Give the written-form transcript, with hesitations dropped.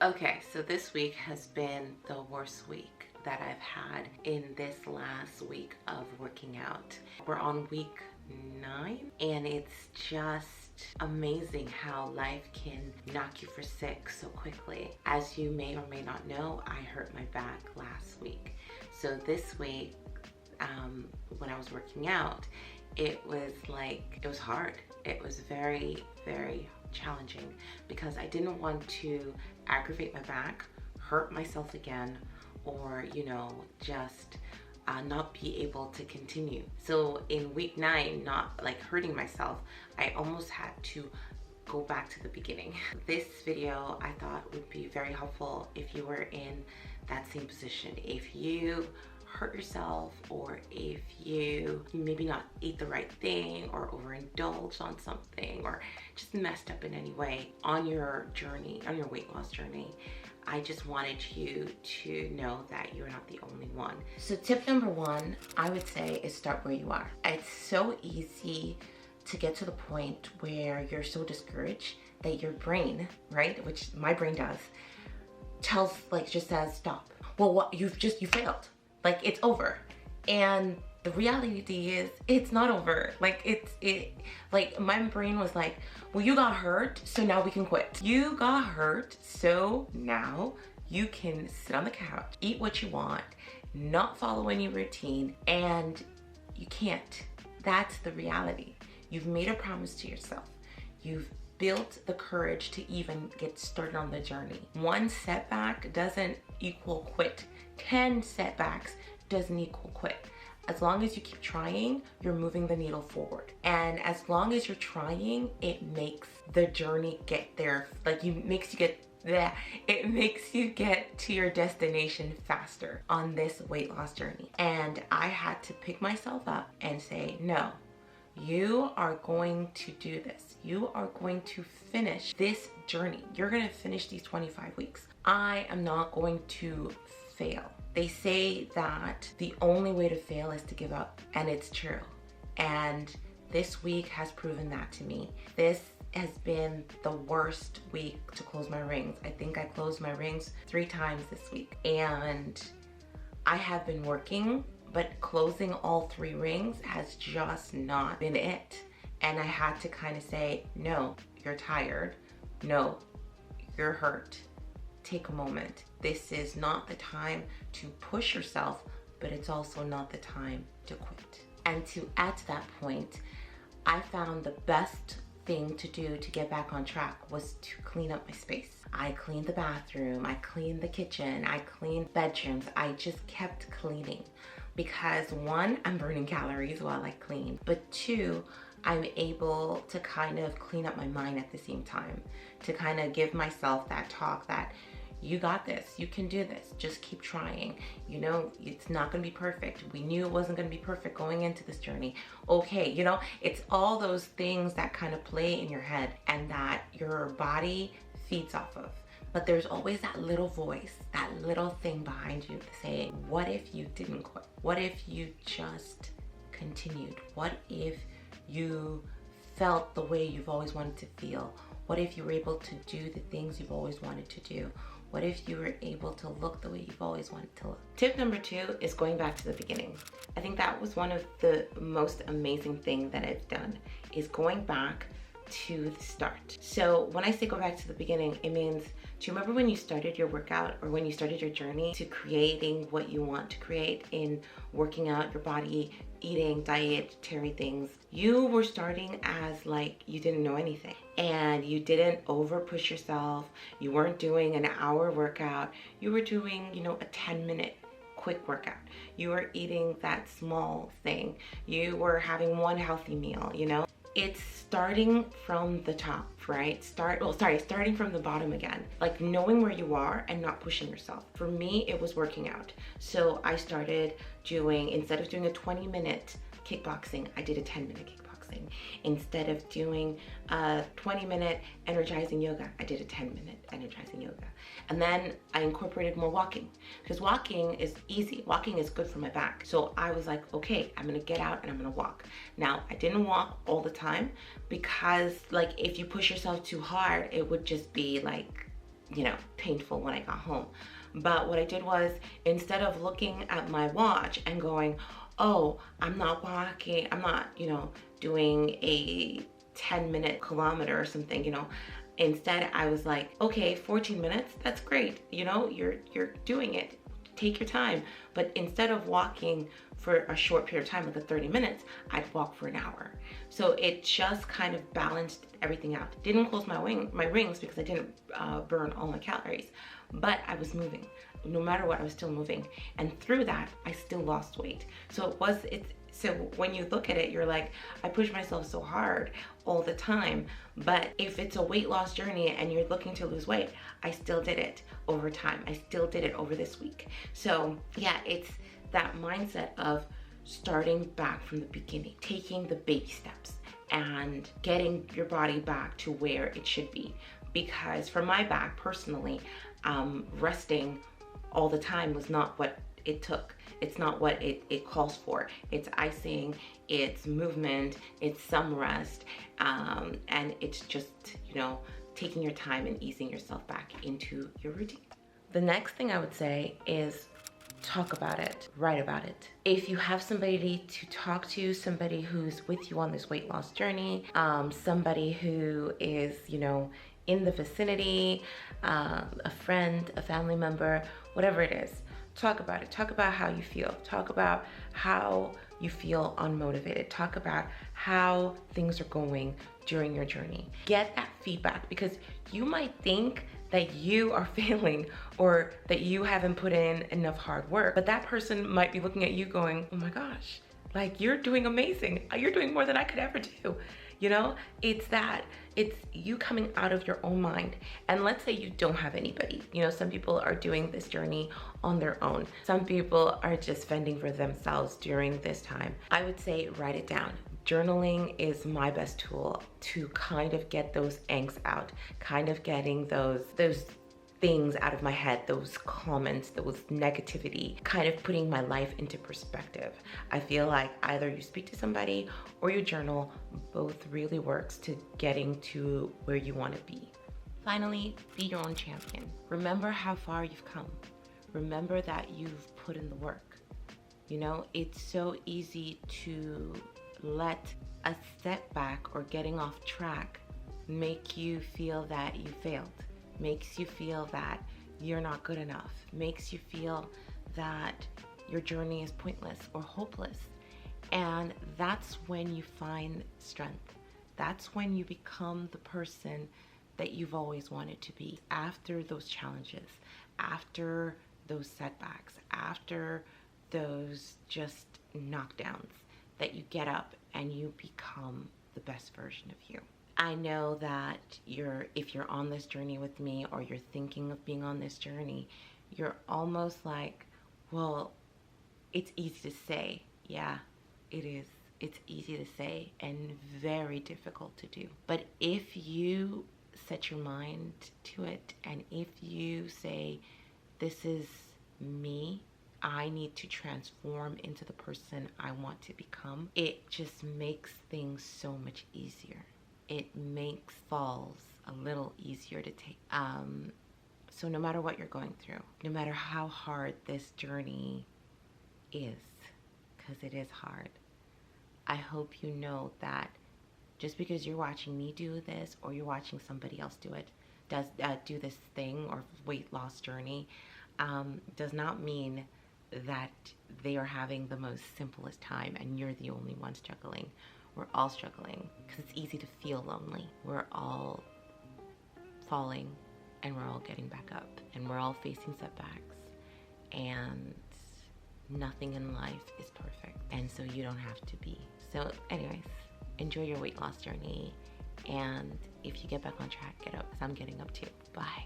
Okay, so this week has been the worst week that I've had in this last week of working out. We're on week 9 and it's just amazing how life can knock you for sick so quickly. As you may or may not know, I hurt my back last week. So this week, when I was working out, it was hard. It was very, very challenging because I didn't want to aggravate my back, hurt myself again, or just not be able to continue. So in week 9, not like hurting myself, I almost had to go back to the beginning. This video I thought would be very helpful if you were in that same position. If you hurt yourself, or if you maybe not ate the right thing or overindulged on something, or just messed up in any way on your journey, on your weight loss journey, I just wanted you to know that you're not the only one. So tip number 1, I would say, is start where you are. It's so easy to get to the point where you're so discouraged that your brain, right, which my brain does, just says stop. Well, what, you failed. Like, it's over. And the reality is it's not over. Like my brain was like, well, you got hurt, so now we can quit. You got hurt, so now you can sit on the couch, eat what you want, not follow any routine, and you can't. That's the reality. You've made a promise to yourself. You've built the courage to even get started on the journey. 1 setback doesn't equal quit. 10 setbacks doesn't equal quit. As long as you keep trying, you're moving the needle forward. And as long as you're trying, it makes the journey get there. It makes you get to your destination faster on this weight loss journey. And I had to pick myself up and say, no, you are going to do this. You are going to finish this journey. You're going to finish these 25 weeks. I am not going to fail. They say that the only way to fail is to give up, and it's true. And this week has proven that to me. This has been the worst week to close my rings. I think I closed my rings 3 times this week. And I have been working, but closing all 3 rings has just not been it. And I had to kind of say, no, you're tired. No, you're hurt. Take a moment. This is not the time to push yourself, but it's also not the time to quit. And to add to that point, I found the best thing to do to get back on track was to clean up my space. I cleaned the bathroom, I cleaned the kitchen, I cleaned bedrooms. I just kept cleaning because 1, I'm burning calories while I clean, but 2, I'm able to kind of clean up my mind at the same time, to kind of give myself that talk that you got this, you can do this, just keep trying. It's not gonna be perfect. We knew it wasn't gonna be perfect going into this journey. Okay, it's all those things that kind of play in your head and that your body feeds off of. But there's always that little voice, that little thing behind you saying, what if you didn't quit? What if you just continued? What if you felt the way you've always wanted to feel? What if you were able to do the things you've always wanted to do? What if you were able to look the way you've always wanted to look? Tip number 2 is going back to the beginning. I think that was one of the most amazing things that I've done, is going back to the start. So when I say go back to the beginning, it means, do you remember when you started your workout, or when you started your journey to creating what you want to create in working out your body, eating dietary things? You were starting as you didn't know anything, and you didn't over push yourself. You weren't doing an hour workout. You were doing, a 10-minute quick workout. You were eating that small thing. You were having 1 healthy meal, It's starting from the top, right? Starting from the bottom again. Knowing where you are and not pushing yourself. For me, it was working out. So I started doing, instead of doing a 20-minute kickboxing, I did a 10-minute kickboxing. Instead of doing a 20-minute energizing yoga, I did a 10-minute energizing yoga. And then I incorporated more walking, because walking is easy. Walking is good for my back. So I was like, okay, I'm gonna get out and I'm gonna walk. Now, I didn't walk all the time because if you push yourself too hard, it would just be you know, painful when I got home. But what I did was, instead of looking at my watch and going, oh, I'm not walking, I'm not, you know, doing a 10-minute kilometer or something, you know, instead I was like, okay, 14 minutes, that's great. You know, you're doing it. Take your time. But instead of walking for a short period of time, like the 30 minutes, I'd walk for an hour. So it just kind of balanced everything out. Didn't close my rings because I didn't burn all my calories, but I was moving. No matter what, I was still moving. And through that, I still lost weight. So so when you look at it, you're like, I push myself so hard all the time. But if it's a weight loss journey and you're looking to lose weight, I still did it over time. I still did it over this week. So yeah, it's that mindset of starting back from the beginning, taking the baby steps and getting your body back to where it should be. Because for my back personally, resting all the time was not what it took. It's not what it calls for. It's icing, it's movement, it's some rest, and it's just, you know, taking your time and easing yourself back into your routine. The next thing I would say is talk about it, write about it. If you have somebody to talk to, somebody who's with you on this weight loss journey, somebody who is, you know, in the vicinity, a friend, a family member, whatever it is, talk about it. Talk about how you feel. Talk about how you feel unmotivated. Talk about how things are going during your journey. Get that feedback, because you might think that you are failing or that you haven't put in enough hard work, but that person might be looking at you going, oh my gosh, like, you're doing amazing. You're doing more than I could ever do. You know, it's you coming out of your own mind. And let's say you don't have anybody. You know, some people are doing this journey on their own. Some people are just fending for themselves during this time. I would say write it down. Journaling is my best tool to kind of get those angst out, kind of getting those things out of my head, those comments, those negativity, kind of putting my life into perspective. I feel like either you speak to somebody or you journal, both really works to getting to where you want to be. Finally, be your own champion. Remember how far you've come. Remember that you've put in the work. You know, it's so easy to let a setback or getting off track make you feel that you failed. Makes you feel that you're not good enough, makes you feel that your journey is pointless or hopeless. And that's when you find strength. That's when you become the person that you've always wanted to be. After those challenges, after those setbacks, after those just knockdowns, that you get up and you become the best version of you. I know that if you're on this journey with me, or you're thinking of being on this journey, you're almost like, well, it's easy to say. Yeah, it is. It's easy to say and very difficult to do. But if you set your mind to it, and if you say, this is me, I need to transform into the person I want to become, it just makes things so much easier. It makes falls a little easier to take. So no matter what you're going through, no matter how hard this journey is, because it is hard, I hope you know that just because you're watching me do this, or you're watching somebody else do this thing or weight loss journey, does not mean that they are having the most simplest time and you're the only one struggling. We're all struggling, because it's easy to feel lonely. We're all falling and we're all getting back up, and we're all facing setbacks, and nothing in life is perfect, and so you don't have to be. So anyways, enjoy your weight loss journey, and if you get back on track, get up, because I'm getting up too. Bye.